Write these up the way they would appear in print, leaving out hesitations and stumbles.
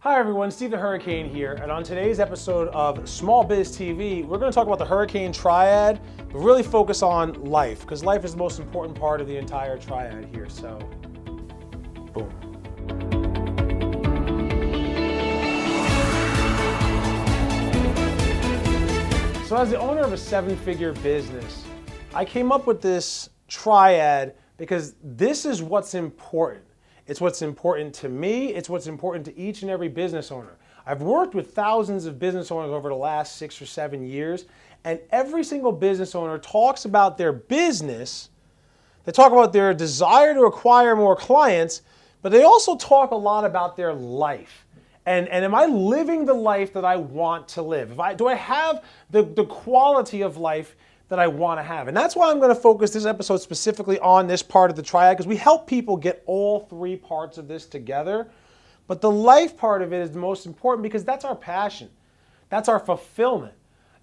Hi everyone, Steve the Hurricane here, and on today's episode of Small Biz TV, we're going to talk about the Hurricane Triad, but really focus on life, because life is the most important part of the entire triad here, so boom. So as the owner of a seven-figure business, I came up with this triad because this is what's important. It's what's important to me. It's what's important to each and every business owner. I've worked with thousands of business owners over the last 6 or 7 years, and every single business owner talks about their business. They talk about their desire to acquire more clients, but they also talk a lot about their life. And am I living the life that I want to live? Do I have the quality of life that I want to have? And that's why I'm going to focus this episode specifically on this part of the triad, because we help people get all three parts of this together. But the life part of it is the most important because that's our passion. That's our fulfillment.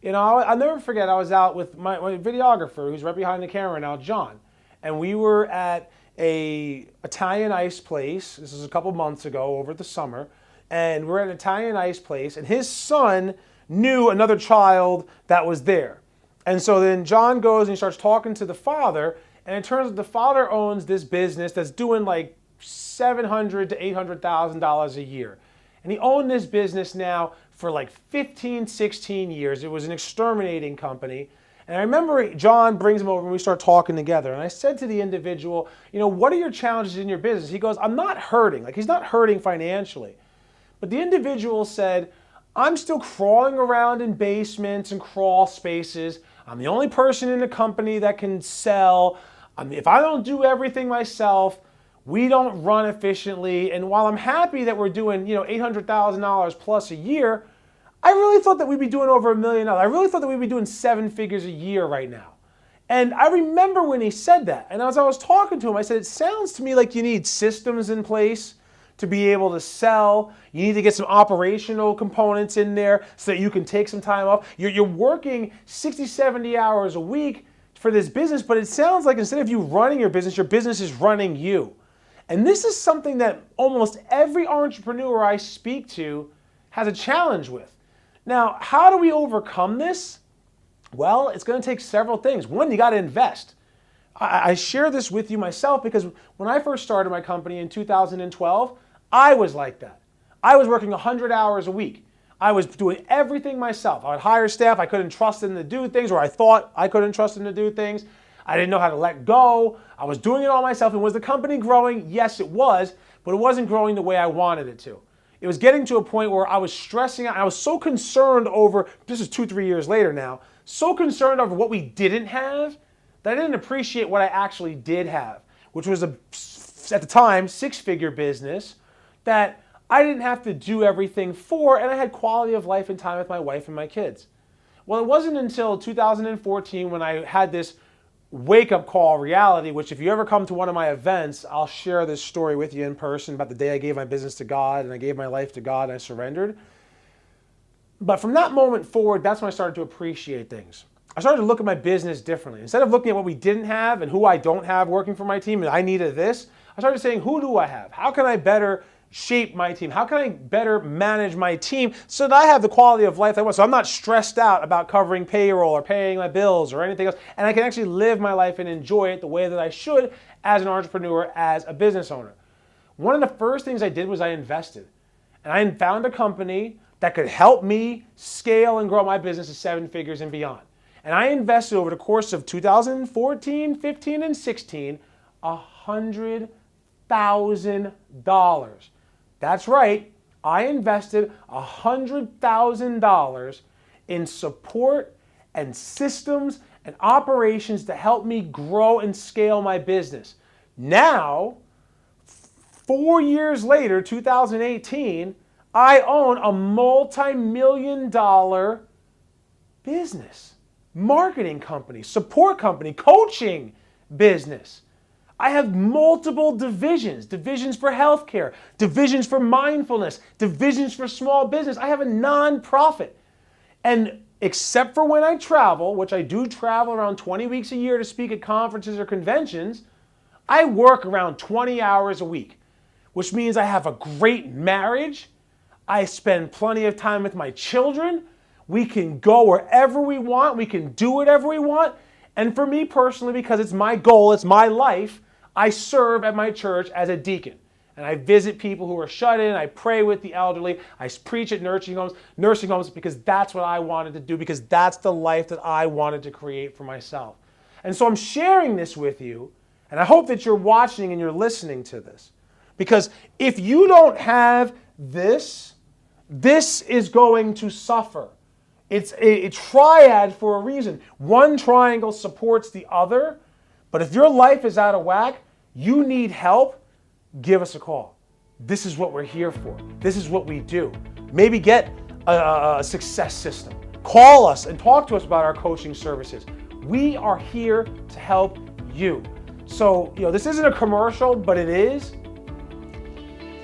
You know, I'll never forget, I was out with my videographer who's right behind the camera now, John. And we were at a Italian ice place. This was a couple months ago over the summer. And we're at an Italian ice place, and his son knew another child that was there. And so then John goes and he starts talking to the father, and it turns out the father owns this business that's doing like $700,000 to $800,000 a year. And he owned this business now for like 15, 16 years. It was an exterminating company. And I remember John brings him over and we start talking together. And I said to the individual, you know, what are your challenges in your business? He goes, I'm not hurting. Like, he's not hurting financially. But the individual said, I'm still crawling around in basements and crawl spaces. I'm the only person in the company that can sell. If I don't do everything myself, we don't run efficiently. And while I'm happy that we're doing, $800,000 plus a year, I really thought that we'd be doing over $1 million. I really thought that we'd be doing 7 figures a year right now. And I remember when he said that. And as I was talking to him, I said, it sounds to me like you need systems in place to be able to sell. You need to get some operational components in there so that you can take some time off. You're working 60, 70 hours a week for this business, but it sounds like instead of you running your business is running you. And this is something that almost every entrepreneur I speak to has a challenge with. Now, how do we overcome this? Well, it's going to take several things. One, you got to invest. I share this with you myself because when I first started my company in 2012, I was like that. I was working 100 hours a week. I was doing everything myself. I would hire staff. I couldn't trust them to do things, or I thought I couldn't trust them to do things. I didn't know how to let go. I was doing it all myself. And was the company growing? Yes, it was, but it wasn't growing the way I wanted it to. It was getting to a point where I was stressing out. I was so concerned over, this is 2-3 years later now, so concerned over what we didn't have that I didn't appreciate what I actually did have, which was at the time, 6-figure business that I didn't have to do everything for, and I had quality of life and time with my wife and my kids. Well, it wasn't until 2014 when I had this wake-up call reality, which if you ever come to one of my events, I'll share this story with you in person about the day I gave my business to God and I gave my life to God and I surrendered. But from that moment forward, that's when I started to appreciate things. I started to look at my business differently. Instead of looking at what we didn't have and who I don't have working for my team and I needed this, I started saying, who do I have? How can I better shape my team? How can I better manage my team so that I have the quality of life I want? So I'm not stressed out about covering payroll or paying my bills or anything else, and I can actually live my life and enjoy it the way that I should as an entrepreneur, as a business owner. One of the first things I did was I invested. And I found a company that could help me scale and grow my business to 7 figures and beyond. And I invested over the course of 2014, 15, and 16, $100,000. That's right, I invested $100,000 in support and systems and operations to help me grow and scale my business. Now, 4 years later, 2018, I own a multi-million-dollar business, marketing company, support company, coaching business. I have multiple divisions for healthcare, divisions for mindfulness, divisions for small business. I have a nonprofit. And except for when I travel, which I do travel around 20 weeks a year to speak at conferences or conventions, I work around 20 hours a week, which means I have a great marriage. I spend plenty of time with my children. We can go wherever we want. We can do whatever we want. And for me personally, because it's my goal, it's my life, I serve at my church as a deacon. And I visit people who are shut in. I pray with the elderly. I preach at nursing homes because that's what I wanted to do, because that's the life that I wanted to create for myself. And so I'm sharing this with you, and I hope that you're watching and you're listening to this. Because if you don't have this is going to suffer. It's a triad for a reason. One triangle supports the other, but if your life is out of whack, you need help, give us a call. This is what we're here for. This is what we do. Maybe get a success system. Call us and talk to us about our coaching services. We are here to help you. So, this isn't a commercial, but it is.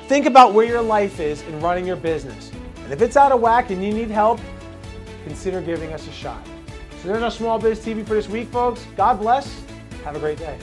Think about where your life is in running your business. And if it's out of whack and you need help, consider giving us a shot. So there's our Small Biz TV for this week, folks. God bless. Have a great day.